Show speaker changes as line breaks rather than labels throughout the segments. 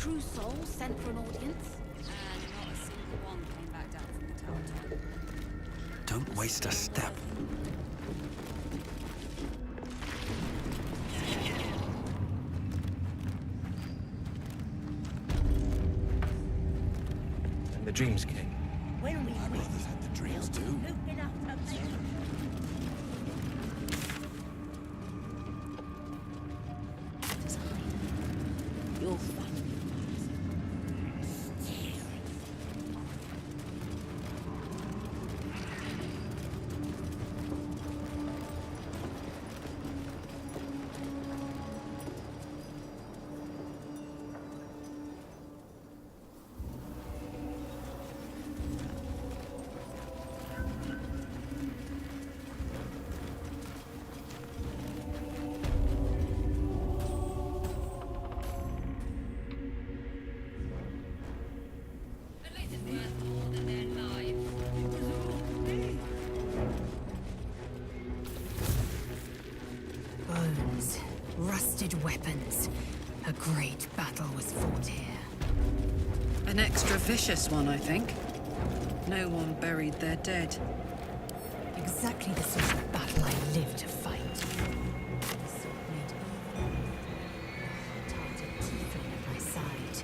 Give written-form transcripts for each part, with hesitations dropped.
true soul sent for an audience?
And not a single one came back down from the tower top.
Don't waste a step.
And the Dreams King.
When we
My
win,
brothers had the dreams too.
looking after me. You'll find me.
Bones, rusted weapons. A great battle was fought here.
An extra vicious one, I think. No one buried their dead.
Exactly the sort of battle I live to fight. The sword made Tarted tiefling at my side.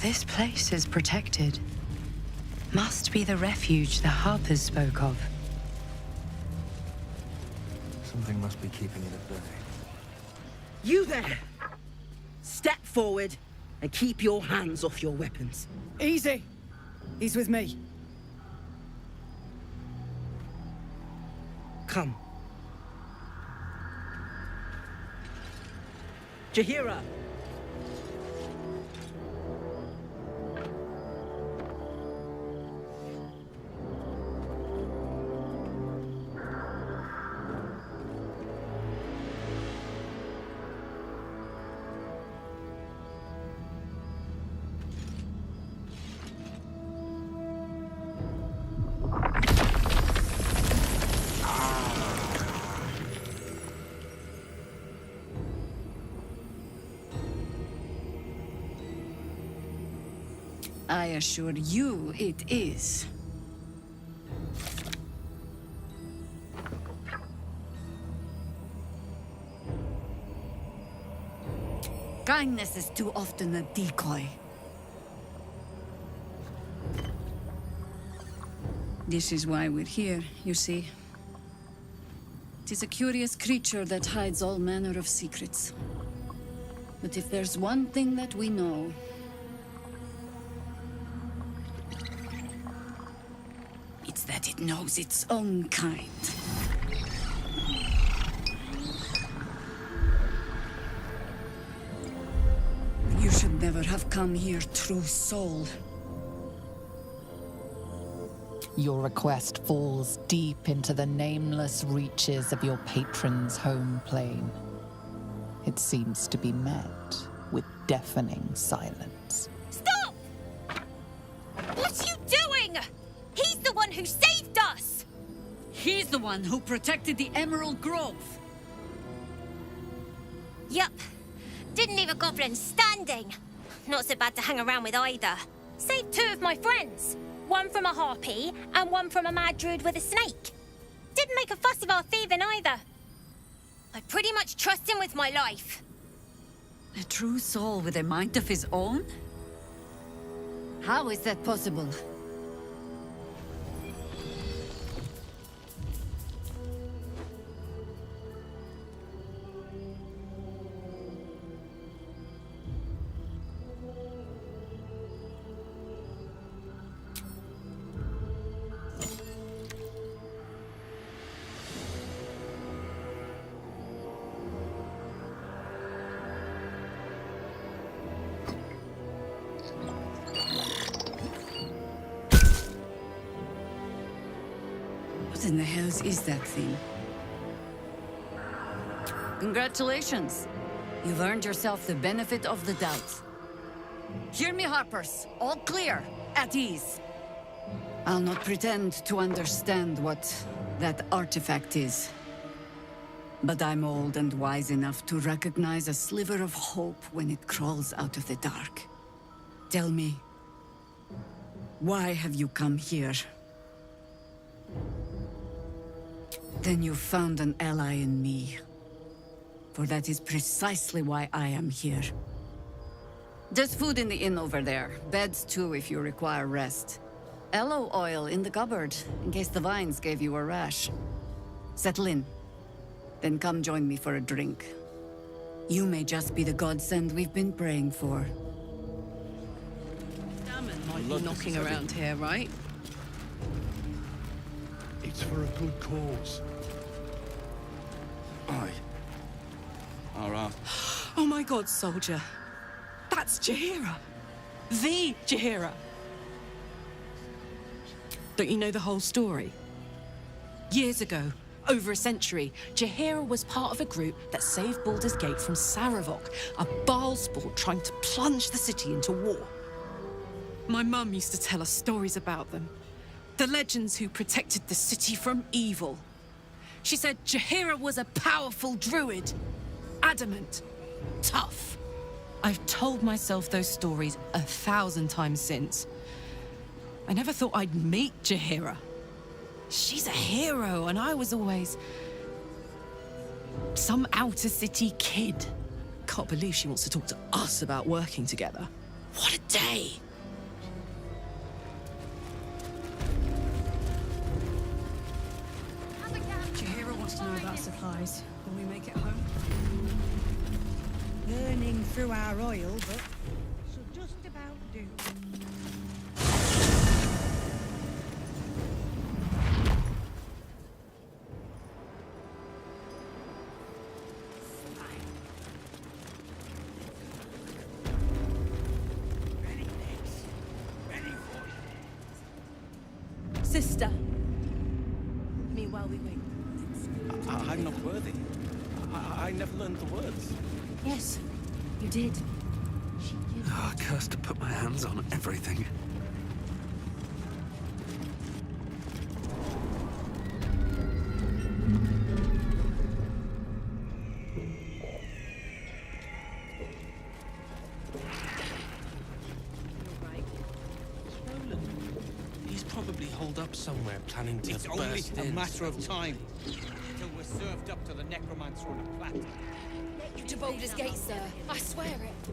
This place is protected. Must be the refuge the Harpers spoke of.
Something must be keeping it at bay.
You there! Step forward and keep your hands off your weapons.
Easy. He's with me.
Come. Jahira!
I assure you it is. Kindness is too often a decoy. This is why we're here, you see. It is a curious creature that hides all manner of secrets. But if there's one thing that we know, it's that it knows its own kind. You should never have come here, true soul.
Your request falls deep into the nameless reaches of your patron's home plane. It seems to be met with deafening silence.
Stop! What are you doing? He's the one who saved us!
He's the one who protected the Emerald Grove.
Yup. Didn't leave a goblin standing. Not so bad to hang around with either. Saved two of my friends. One from a harpy, and one from a mad druid with a snake. Didn't make a fuss of our thieving either. I pretty much trust him with my life.
A true soul with a mind of his own? How is that possible? What in the hells is that thing? Congratulations. You've earned yourself the benefit of the doubt. Hear me, Harpers. All clear. At ease. I'll not pretend to understand what that artifact is. But I'm old and wise enough to recognize a sliver of hope when it crawls out of the dark. Tell me, why have you come here? Then you found an ally in me. For that is precisely why I am here. There's food in the inn over there. Beds too if you require rest. Aloe oil in the cupboard, in case the vines gave you a rash. Settle in. Then come join me for a drink. You may just be the godsend we've been praying for.
Salmon might be knocking around here, right?
It's for a good cause. Aye. All right.
Oh my god, soldier. That's Jaheira. The Jaheira. Don't you know the whole story? Years ago, over a century, Jaheira was part of a group that saved Baldur's Gate from Saravok, a Baalspawn trying to plunge the city into war. My mum used to tell us stories about them. The legends who protected the city from evil. She said Jaheira was a powerful druid. Adamant. Tough. I've told myself those stories 1,000 times since. I never thought I'd meet Jaheira. She's a hero, and I was always some outer city kid. Can't believe she wants to talk to us about working together. What a day!
Jaheira wants to know about supplies. Will we make it home? Burning through our oil, but she'll just about do.
Sister. Meanwhile, we wait.
I'm not worthy. I never learned the words.
Yes, you did.
Oh, cursed to put my hands on everything.
He's probably holed up somewhere, planning to
It's only a matter of time till we're served up to the necromancer on a platter.
You to Baldur's Gate, sir. I swear it.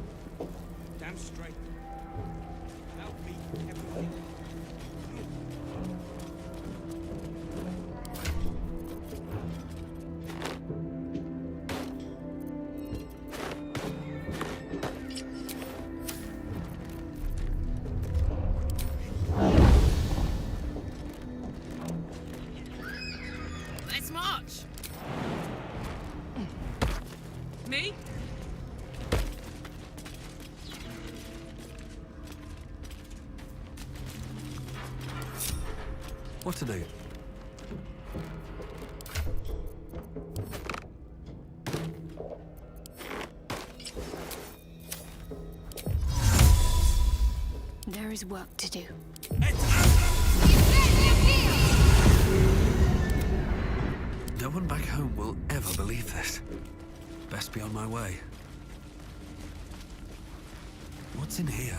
Damn straight. Help me, everybody.
Let's march! Me?
What to do?
There is work to do.
No one back home will ever believe this. Best be on my way. What's in here?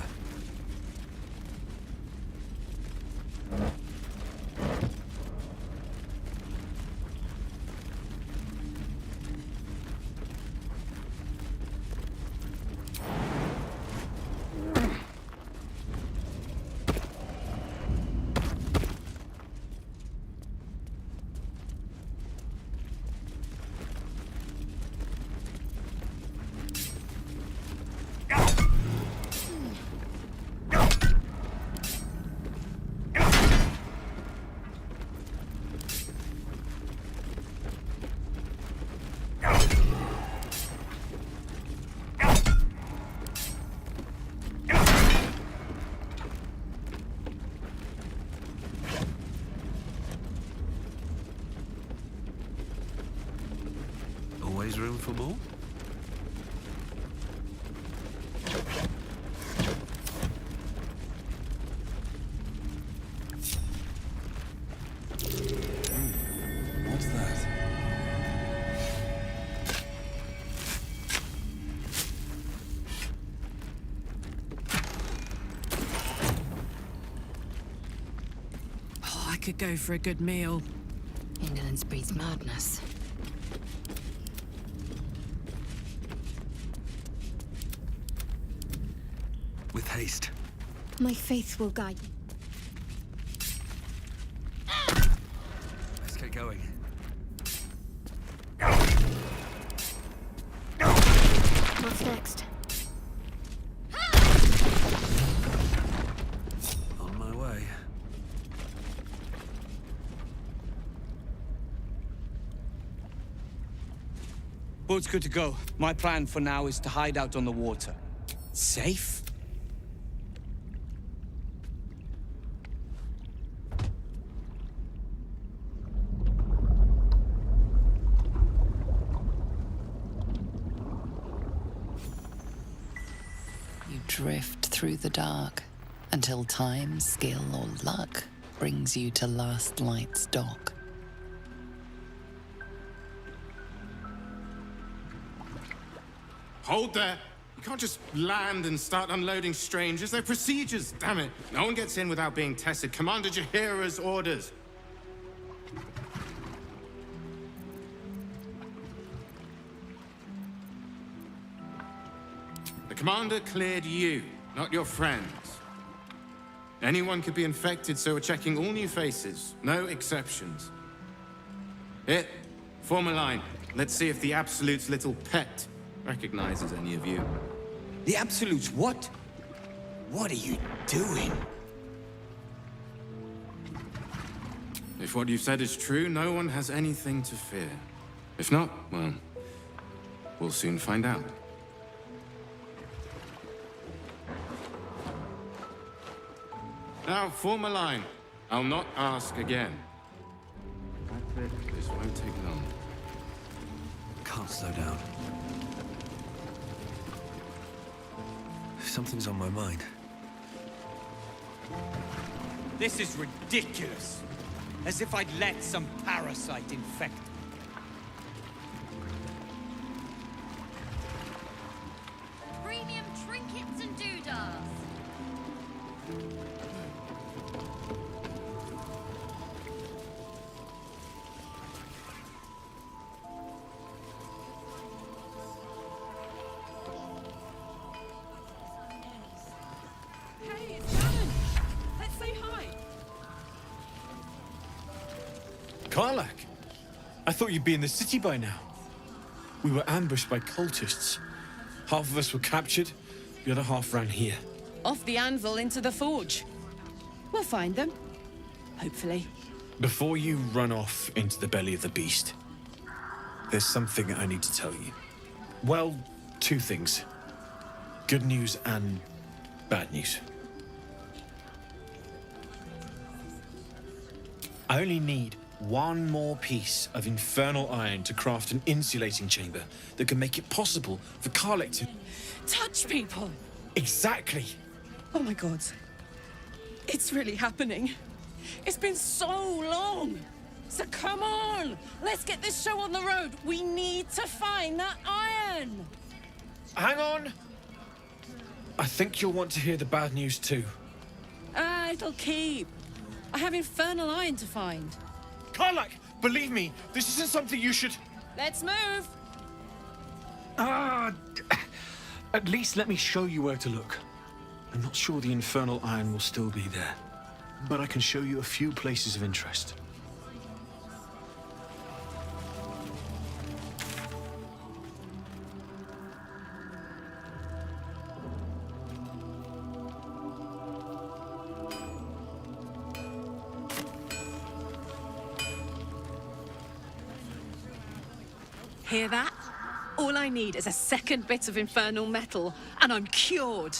room for more?
What's that?
Oh, I could go for a good meal.
Indolence breeds madness.
With haste.
My faith will guide me.
Let's get going.
What's next?
On my way.
Boat's good to go. My plan for now is to hide out on the water. Safe?
You drift through the dark until time, skill, or luck brings you to Last Light's dock.
Hold there! You can't just land and start unloading strangers. They're procedures, damn it. No one gets in without being tested. Commander Jahira's orders. The commander cleared you, not your friends. Anyone could be infected, so we're checking all new faces. No exceptions. Here, form a line. Let's see if the Absolute's little pet recognizes any of you.
The Absolutes what? What are you doing?
If what you've said is true, no one has anything to fear. If not, well, we'll soon find out. Now, form a line. I'll not ask again. That's it. This won't take long.
Can't slow down. Something's on my mind.
This is ridiculous. As if I'd let some parasite infect me.
Premium trinkets and doodahs.
Hey, it's Shannon. Let's say hi.
Karlak, I thought you'd be in the city by now. We were ambushed by cultists. Half of us were captured, the other half ran here.
Off the anvil into the forge. We'll find them. Hopefully.
Before you run off into the belly of the beast, there's something I need to tell you. Well, two things. Good news and bad news. I only need one more piece of infernal iron to craft an insulating chamber that can make it possible for Karlak to...
Touch people!
Exactly!
Oh my god. It's really happening. It's been so long. So come on! Let's get this show on the road. We need to find that iron!
Hang on! I think you'll want to hear the bad news too.
It'll keep. I have infernal iron to find.
Karlak, believe me, this isn't something you should...
Let's move!
At least let me show you where to look. I'm not sure the infernal iron will still be there, but I can show you a few places of interest.
Hear that? All I need is a second bit of infernal metal, and I'm cured.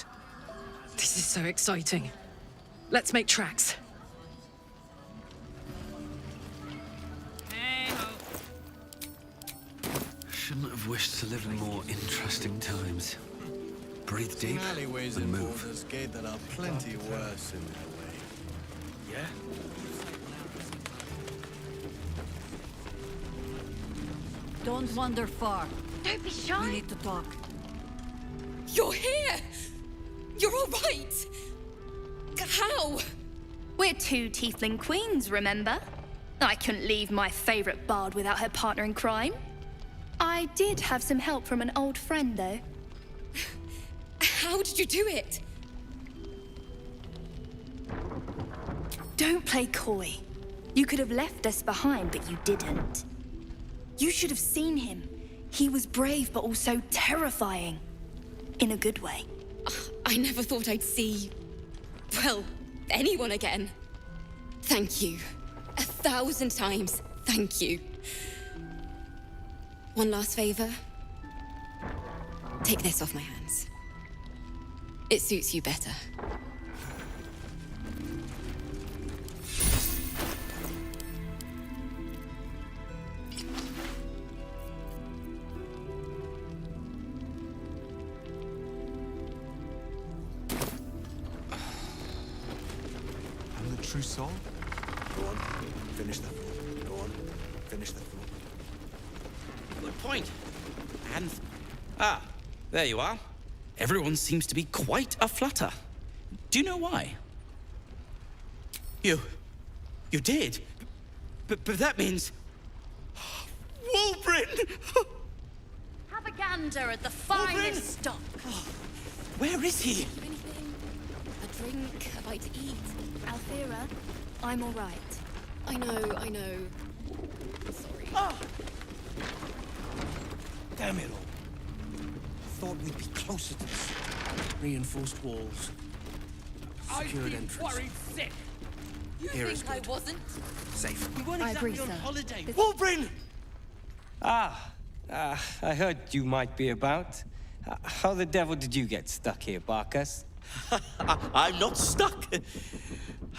This is so exciting. Let's make tracks.
shouldn't have wished to live in more interesting times. Breathe deep
Alleyways
and
in
move.
Baldur's Gate that are plenty worse in their way.
Yeah?
Don't wander far.
Don't be shy.
We need to talk.
You're here! You're all right! How?
We're two tiefling queens, remember? I couldn't leave my favorite bard without her partner in crime. I did have some help from an old friend, though.
How did you do it?
Don't play coy. You could have left us behind, but you didn't. You should have seen him. He was brave, but also terrifying. In a good way.
I never thought I'd see... well, anyone again. Thank you. 1,000 times, thank you. One last favor. Take this off my hands. It suits you better.
I'm the true soul?
Go on, finish that thought. Go on, finish that thought.
Good point. And... ah, there you are. Everyone seems to be quite aflutter. Do you know why? You did? But that means... Wulbrin!
Have a gander at the finest stock.
Where is he?
Anything? A drink? A bite to eat?
Althera, I'm all right.
I know. Sorry.
Damn it all. Thought we'd be closer to this. Reinforced walls. Secured entrance.
sick.
You
Here is
think I
good.
wasn't?
Safe.
You weren't
I
exactly
agree,
on
sir.
holiday.
Wulbrin!
I heard you might be about. How the devil did you get stuck here, Barkas?
I'm not stuck.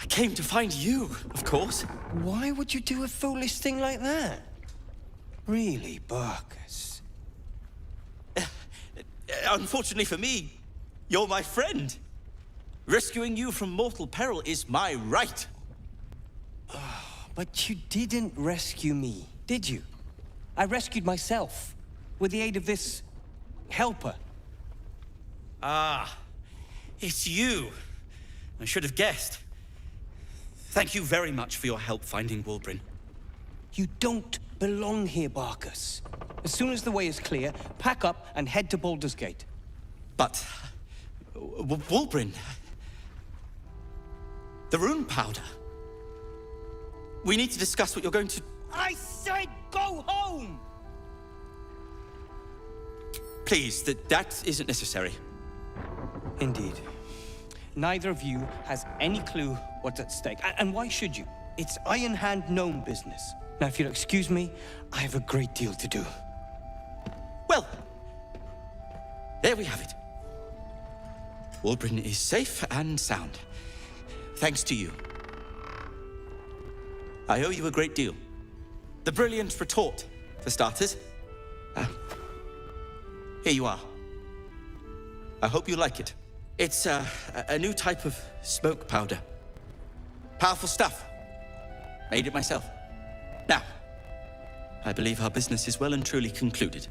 I came to find you, of course.
Why would you do a foolish thing like that? Really, Barkas?
Unfortunately for me, you're my friend. Rescuing you from mortal peril is my right.
But you didn't rescue me, did you? I rescued myself with the aid of this helper.
Ah, it's you. I should have guessed. Thank you very much for your help finding Wulbrin.
You don't belong here, Barkas. As soon as the way is clear, pack up and head to Baldur's Gate.
But... Wulbrin... the rune powder... We need to discuss what you're going to...
I said go home!
Please, that isn't necessary.
Indeed. Neither of you has any clue what's at stake. And why should you? It's Iron Hand gnome business. Now, if you'll excuse me, I have a great deal to do.
Well, there we have it. Wulbrin is safe and sound. Thanks to you. I owe you a great deal. The brilliant retort, for starters. Here you are. I hope you like it. It's a new type of smoke powder. Powerful stuff. Made it myself. Now, I believe our business is well and truly concluded.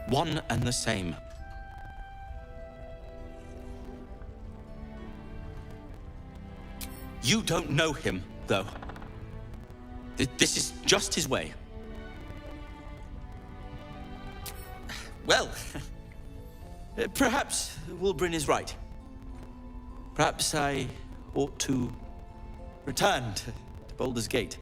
One and the same. You don't know him, though. This is just his way. Well, perhaps Wulbrin is right. Perhaps I ought to return to Baldur's Gate.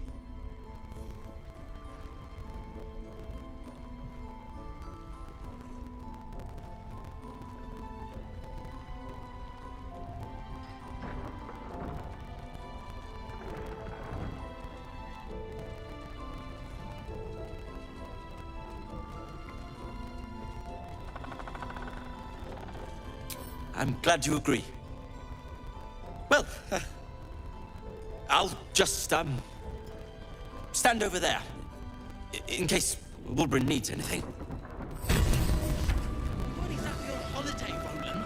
I'm glad you agree. Well, I'll just, stand over there. in case Wilburn needs anything.
What is up your holiday, Roland?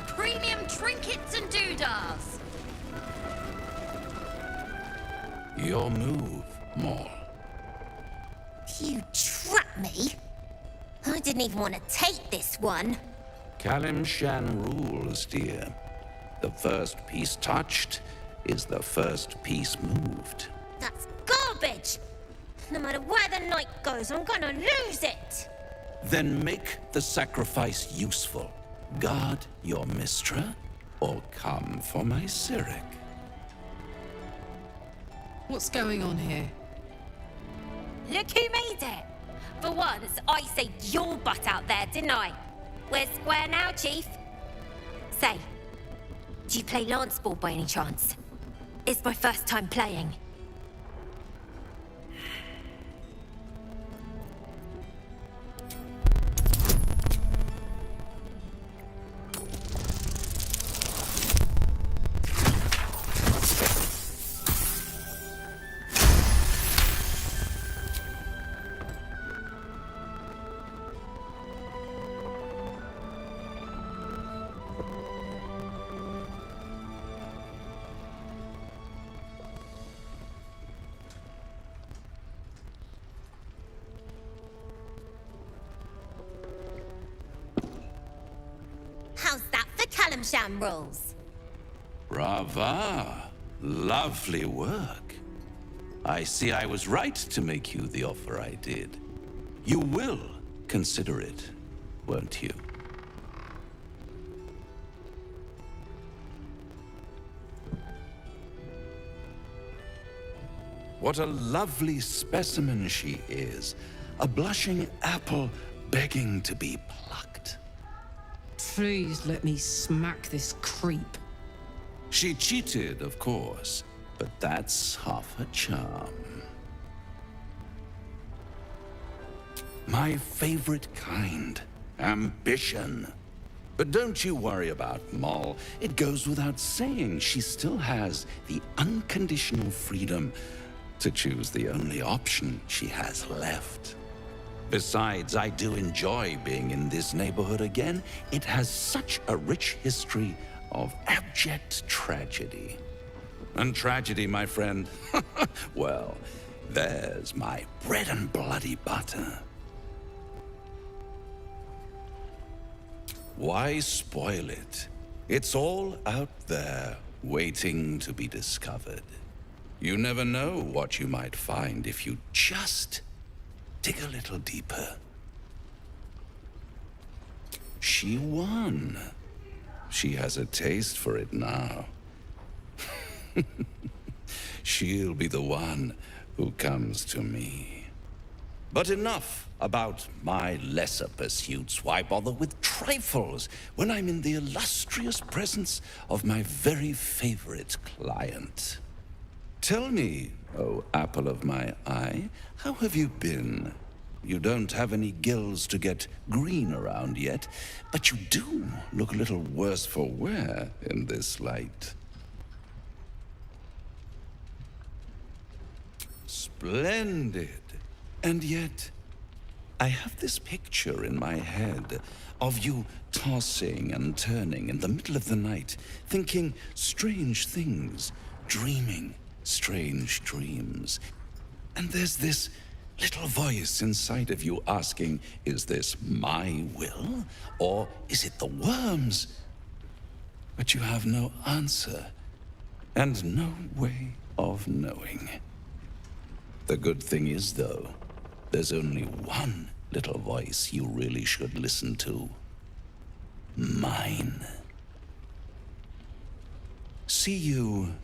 Premium trinkets and doodads.
Your move, Maul.
You trap me? I didn't even want to take this one.
Kalimshan rules, dear. The first piece touched is the first piece moved.
That's garbage! No matter where the night goes, I'm gonna lose it!
Then make the sacrifice useful. Guard your Mistra, or come for my Cyric.
What's going on here?
Look who made it! For once, I saved your butt out there, didn't I? We're square now, Chief. Say, do you play lance ball by any chance? It's my first time playing. How's that for Kalimshan rules?
Brava. Lovely work. I see I was right to make you the offer I did. You will consider it, won't you? What a lovely specimen she is. A blushing apple begging to be plucked.
Please let me smack this creep.
She cheated, of course, but that's half her charm. My favorite kind, ambition. But don't you worry about Moll. It goes without saying she still has the unconditional freedom to choose the only option she has left. Besides, I do enjoy being in this neighborhood again. It has such a rich history of abject tragedy. And tragedy, my friend, well, there's my bread and bloody butter. Why spoil it? It's all out there, waiting to be discovered. You never know what you might find if you just dig a little deeper. She won. She has a taste for it now. She'll be the one who comes to me. But enough about my lesser pursuits. Why bother with trifles when I'm in the illustrious presence of my very favorite client? Tell me, oh apple of my eye, how have you been? You don't have any gills to get green around yet, but you do look a little worse for wear in this light. Splendid. And yet, I have this picture in my head of you tossing and turning in the middle of the night, thinking strange things, dreaming strange dreams. And there's this little voice inside of you asking, is this my will, or is it the worm's? But you have no answer, and no way of knowing. The good thing is, though, there's only one little voice you really should listen to. Mine. See you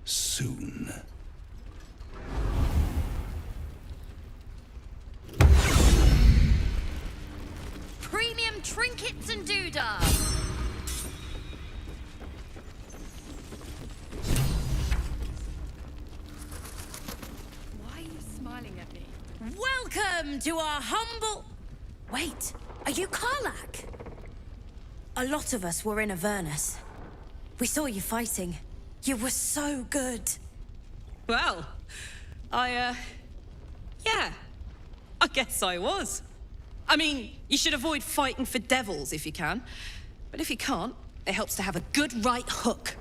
soon.
Premium trinkets and doodads.
Why are you smiling at me?
Welcome to our humble... Wait, are you Karlak? A lot of us were in Avernus. We saw you fighting. You were so good.
Well, yeah, I guess I was. I mean, you should avoid fighting for devils if you can. But if you can't, it helps to have a good right hook.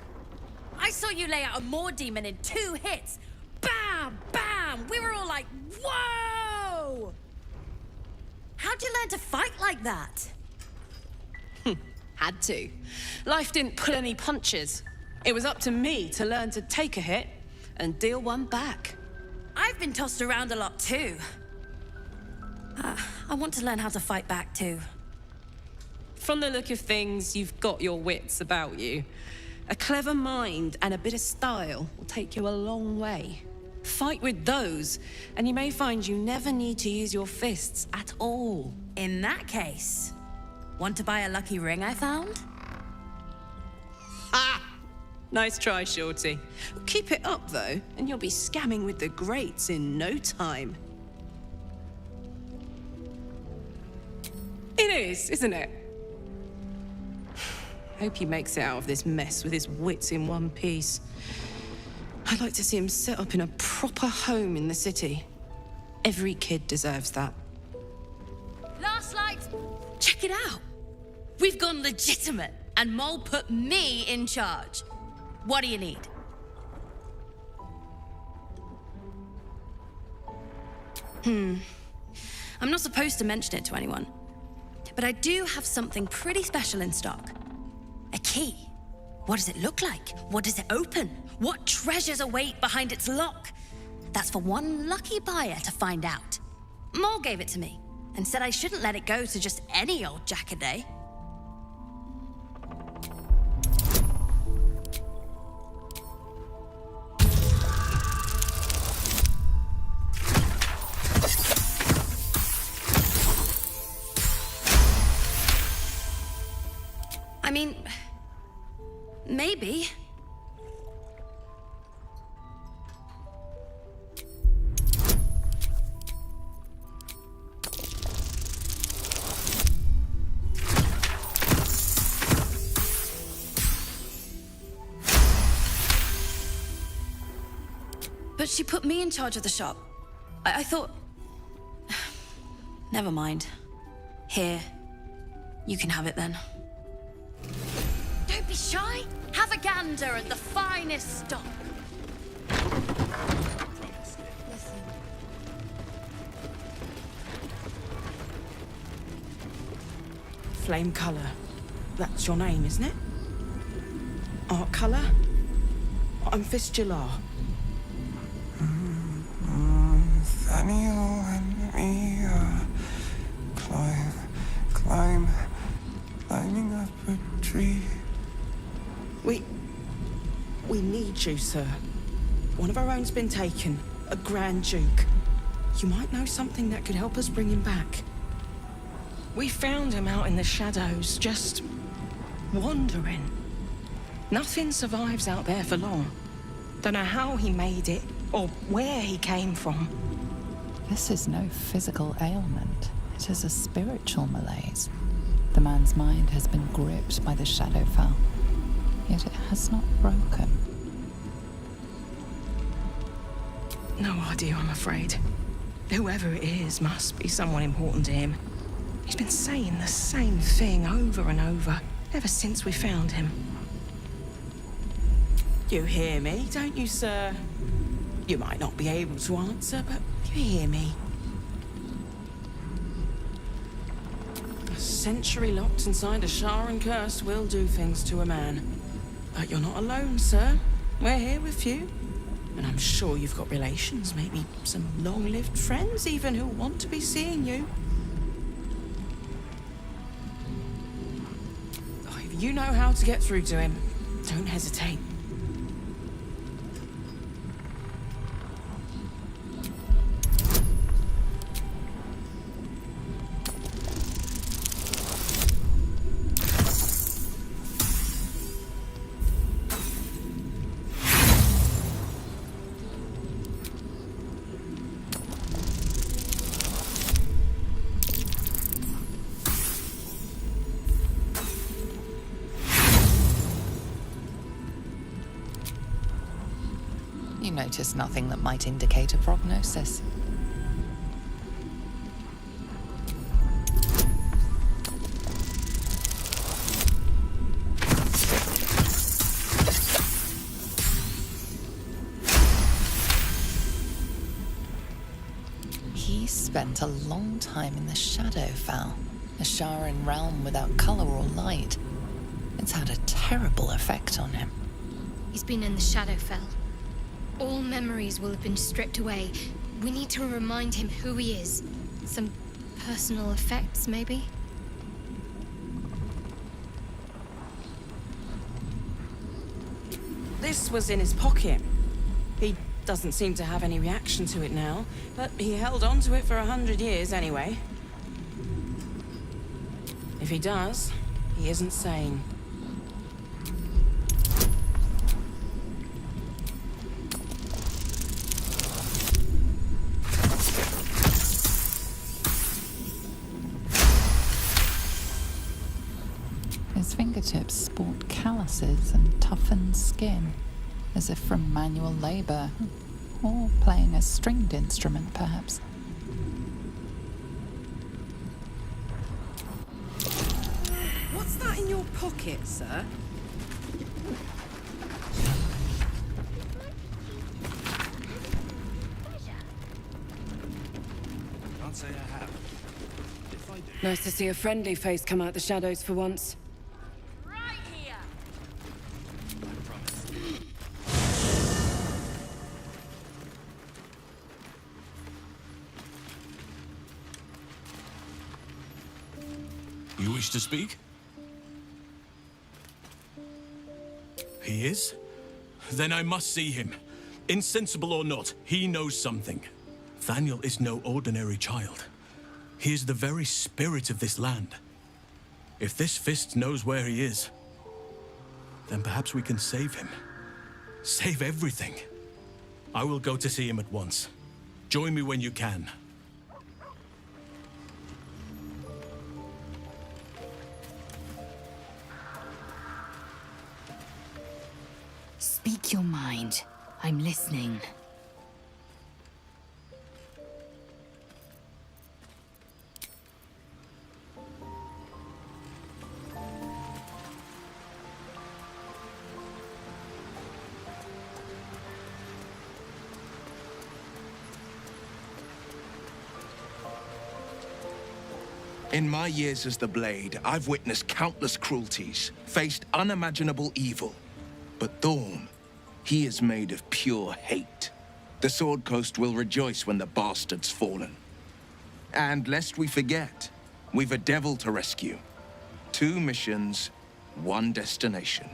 I saw you lay out a Maw demon in 2 hits. Bam! Bam! We were all like, whoa! How'd you learn to fight like that?
Had to. Life didn't pull any punches. It was up to me to learn to take a hit and deal one back.
I've been tossed around a lot too. I want to learn how to fight back too.
From the look of things, you've got your wits about you. A clever mind and a bit of style will take you a long way. Fight with those, and you may find you never need to use your fists at all.
In that case, want to buy a lucky ring I found?
Ha! Nice try, Shorty. Keep it up, though, and you'll be scamming with the greats in no time. It is, isn't it? Hope he makes it out of this mess with his wits in one piece. I'd like to see him set up in a proper home in the city. Every kid deserves that.
Last light! Check it out! We've gone legitimate, and Mole put me in charge. What do you need? I'm not supposed to mention it to anyone, but I do have something pretty special in stock. A key. What does it look like? What does it open? What treasures await behind its lock? That's for one lucky buyer to find out. Mole gave it to me and said I shouldn't let it go to just any old jackaday. I mean, maybe. But she put me in charge of the shop. I thought... Never mind. Here. You can have it then. Don't be shy. Have a gander at the finest stock.
Flame Colour. That's your name, isn't it? Art Colour? I'm Fistula.
Nathaniel and me climbing up a tree.
We need you, sir. One of our own's been taken, a Grand Duke. You might know something that could help us bring him back. We found him out in the shadows, just wandering. Nothing survives out there for long. Don't know how he made it, or where he came from.
This is no physical ailment. It is a spiritual malaise. The man's mind has been gripped by the Shadowfell, yet it has not broken.
No idea, I'm afraid. Whoever it is must be someone important to him. He's been saying the same thing over and over, ever since we found him. You hear me, don't you, sir? You might not be able to answer, but you hear me. A century locked inside a Sharan curse will do things to a man. But you're not alone, sir. We're here with you. And I'm sure you've got relations, maybe some long-lived friends even, who want to be seeing you. Oh, if you know how to get through to him, don't hesitate.
notice nothing that might indicate a prognosis. He spent a long time in the Shadowfell, a Sharan realm without color or light. It's had a terrible effect on him.
He's been in the Shadowfell. All memories will have been stripped away. We need to remind him who he is. Some personal effects, maybe?
This was in his pocket. He doesn't seem to have any reaction to it now, but he held on to it for 100 years anyway. If he does, he isn't sane.
His fingertips sport calluses and toughened skin, as if from manual labor, or playing a stringed instrument, perhaps.
What's that in your pocket, sir?
Can't say I have. If I do.
Nice to see a friendly face come out the shadows for once.
You wish to speak? He is? Then I must see him. Insensible or not, he knows something. Thaniel is no ordinary child. He is the very spirit of this land. If this fist knows where he is, then perhaps we can save him. Save everything. I will go to see him at once. Join me when you can.
Speak your mind. I'm listening.
In my years as the Blade, I've witnessed countless cruelties, faced unimaginable evil. But Thorn, he is made of pure hate. The Sword Coast will rejoice when the bastard's fallen. And lest we forget, we've a devil to rescue. 2 missions, 1 destination.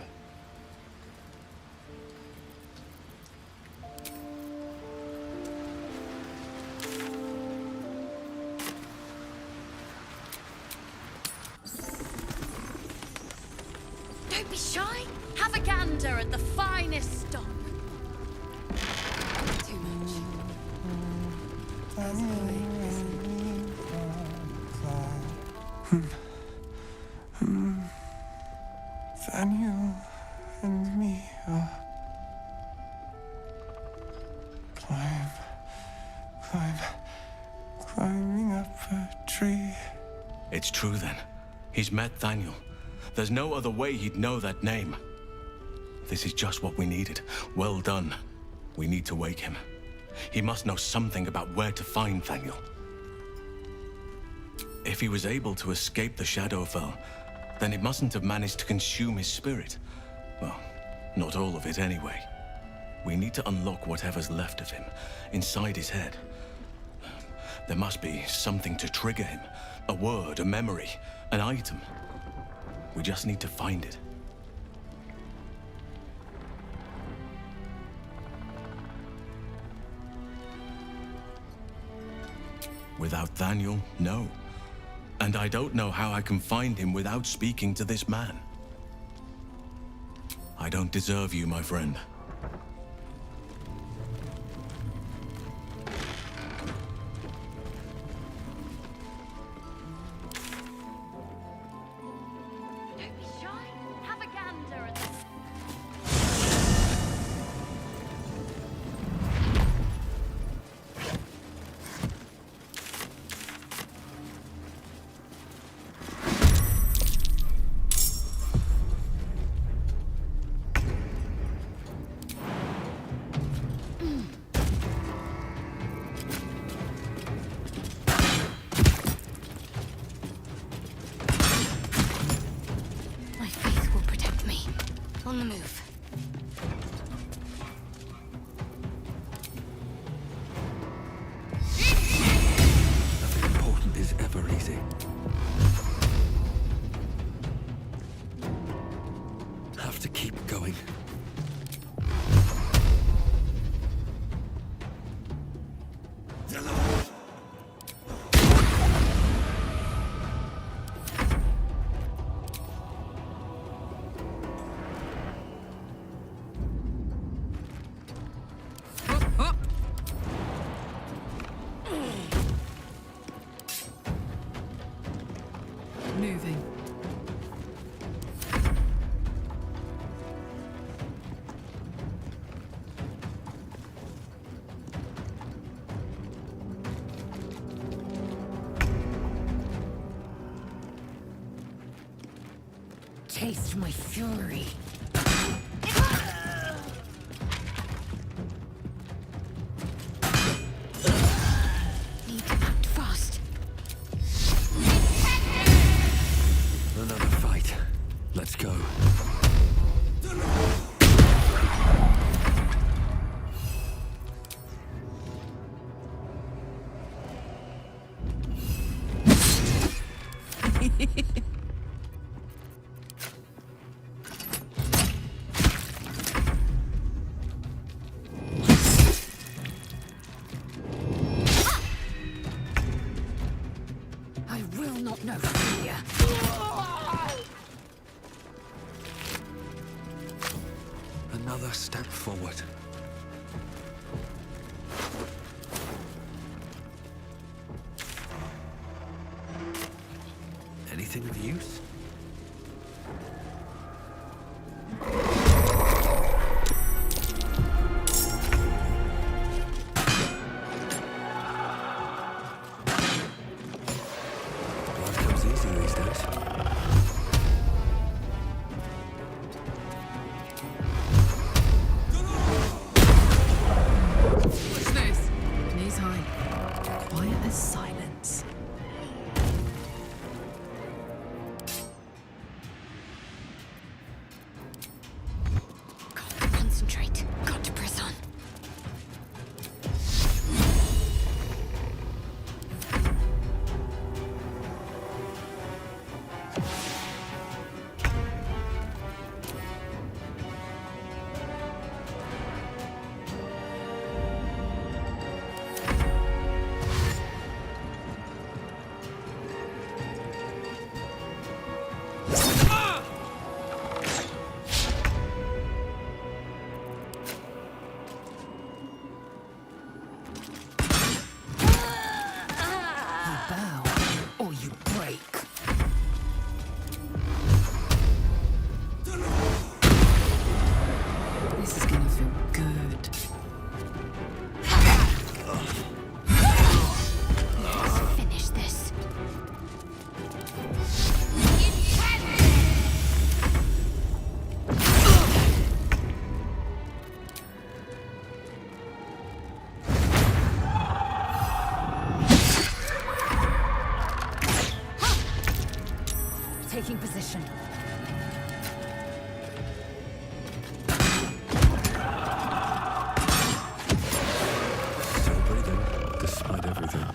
Don't be shy. Have a gander at the finest stock. Too much.
Thaniel and me are climbing up a tree.
It's true then. He's met Thaniel. There's no other way he'd know that name. This is just what we needed. Well done. We need to wake him. He must know something about where to find Thaniel. If he was able to escape the Shadowfell, then it mustn't have managed to consume his spirit. Well, not all of it anyway. We need to unlock whatever's left of him, inside his head. There must be something to trigger him. A word, a memory, an item. We just need to find it. Without Thaniel, no. And I don't know how I can find him without speaking to this man. I don't deserve you, my friend.
Don't be shy. Have a gander at the...
On the move.
Nothing important is ever easy. Have to keep going.
Moving.
Taste my fury.
Need to act fast.
Another fight. Let's go.
I will not know fear.
Another step forward. Anything of use? Life comes easy these days.
What's this? Knees high. Quiet as silence.
Concentrate. Got to press on.
You bow, or you break.
This is gonna feel good.
Let's finish this.
Taking position.
Still breathing, despite everything.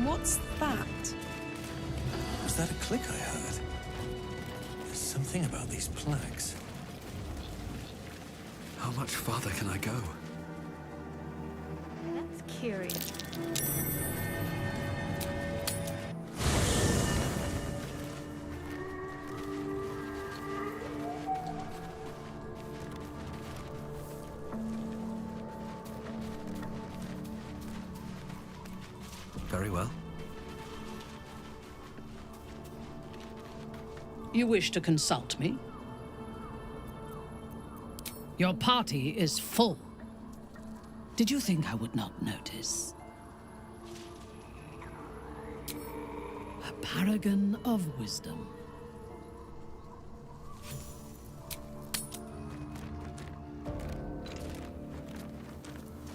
What's that?
Was that a click I heard? There's something about these plaques. How much farther can I go?
That's curious.
Very well.
You wish to consult me? Your party is full. Did you think I would not notice? A paragon of wisdom.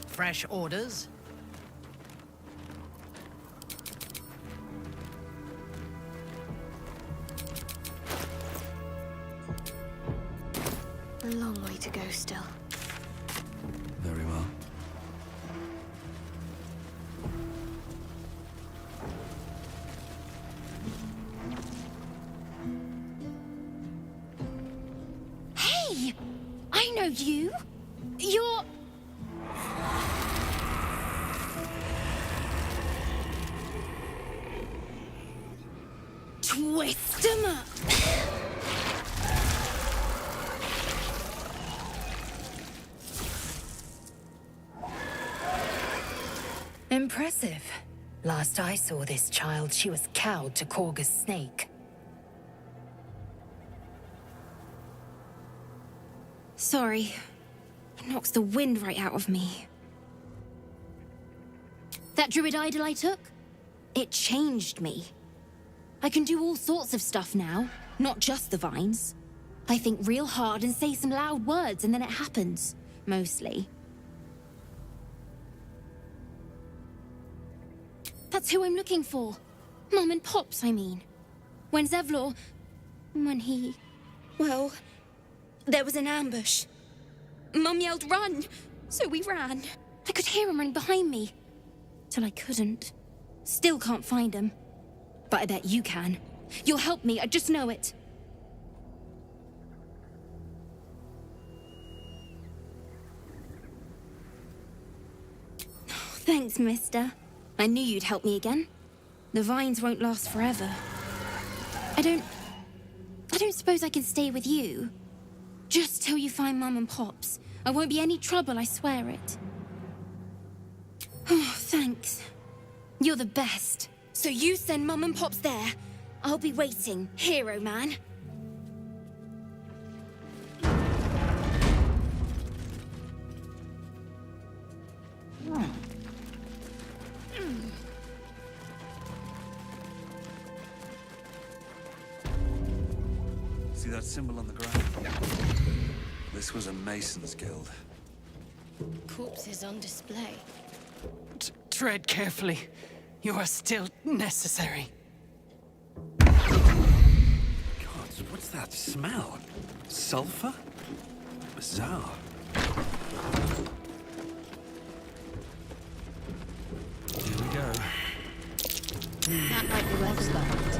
Fresh orders?
long way to go still.
Very well.
Hey! I know you! You're... Twist 'em up!
Impressive. Last I saw this child, she was cowed to Korga's snake.
Sorry. It knocks the wind right out of me. That druid idol I took? It changed me. I can do all sorts of stuff now, not just the vines. I think real hard and say some loud words and then it happens. Mostly. That's who I'm looking for. Mom and Pops, I mean. When Zevlor... When he... Well... There was an ambush. Mum yelled, "Run!" So we ran. I could hear him running behind me. Till I couldn't. Still can't find him. But I bet you can. You'll help me, I just know it. Thanks, mister. I knew you'd help me again. The vines won't last forever. I don't suppose I can stay with you. Just till you find Mum and Pops. I won't be any trouble, I swear it. Oh, thanks. You're the best. So you send Mum and Pops there. I'll be waiting, hero man.
See that symbol on the ground? This was a Mason's guild.
Corpses on display.
Tread carefully. You are still necessary.
God, what's that smell? Sulfur? Bizarre. Here we go.
That might be worth that.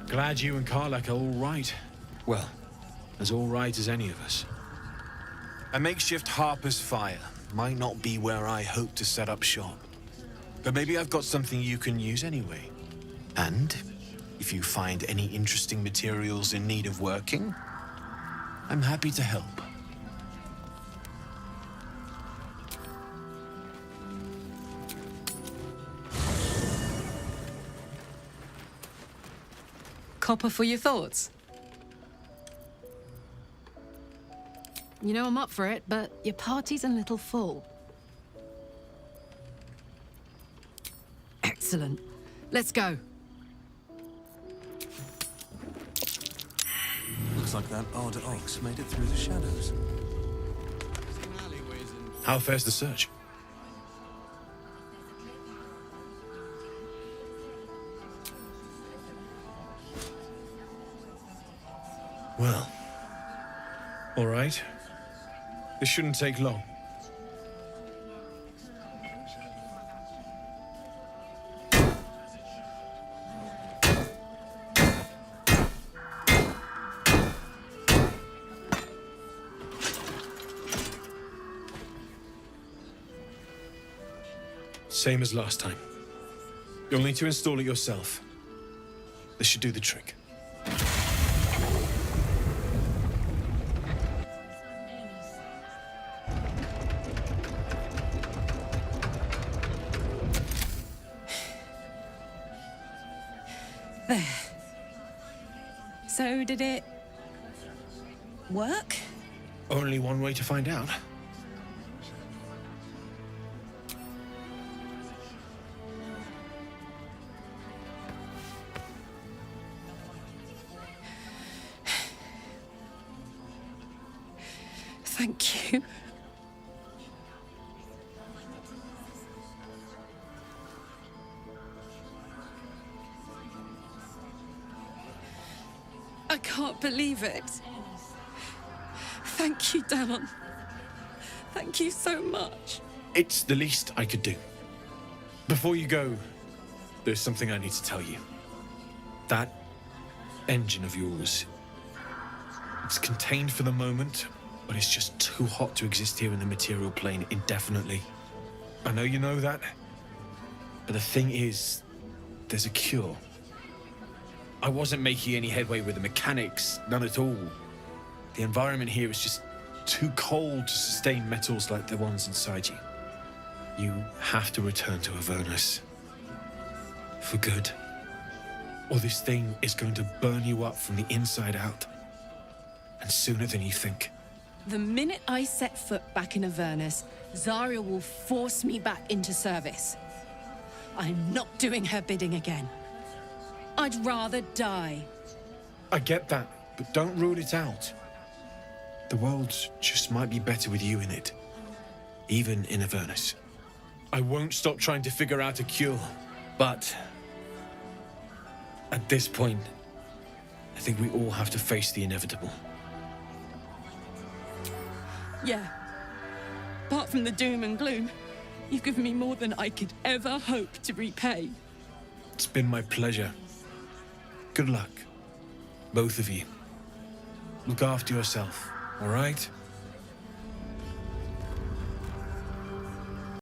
Glad you and Karlak are all right. Well, as all right as any of us. A makeshift Harper's Fire might not be where I hope to set up shop. But maybe I've got something you can use anyway. And if you find any interesting materials in need of working, I'm happy to help.
Copper for your thoughts? You know I'm up for it, but your party's a little full. Excellent. Let's go.
Looks like that odd ox made it through the shadows.
How fares the search? Well, all right. This shouldn't take long. Same as last time. You'll need to install it yourself. This should do the trick.
There. So did it work?
Only one way to find out.
Thank you. I can't believe it. Thank you, Damon. Thank you so much.
It's the least I could do. Before you go, there's something I need to tell you. That engine of yours, it's contained for the moment, but it's just too hot to exist here in the material plane indefinitely. I know you know that, but the thing is, there's a cure. I wasn't making any headway with the mechanics, none at all. The environment here is just too cold to sustain metals like the ones inside you. You have to return to Avernus. For good. Or this thing is going to burn you up from the inside out. And sooner than you think.
The minute I set foot back in Avernus, Zarya will force me back into service. I'm not doing her bidding again. I'd rather die.
I get that, but don't rule it out. The world just might be better with you in it. Even in Avernus. I won't stop trying to figure out a cure, but at this point, I think we all have to face the inevitable.
Yeah. Apart from the doom and gloom, you've given me more than I could ever hope to repay.
It's been my pleasure. Good luck, both of you. Look after yourself, all right?